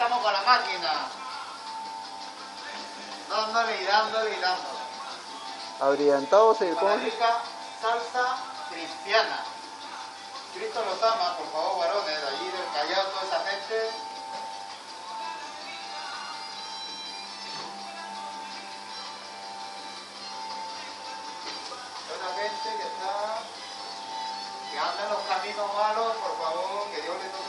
estamos con la máquina. Dándole y dándole y dándole. Abrigantados, Con ¿cómo la es? rica salsa cristiana. Cristo los ama, por favor, varones, de allí del Callao, toda esa gente. Toda la gente que anda en los caminos malos, por favor, que Dios les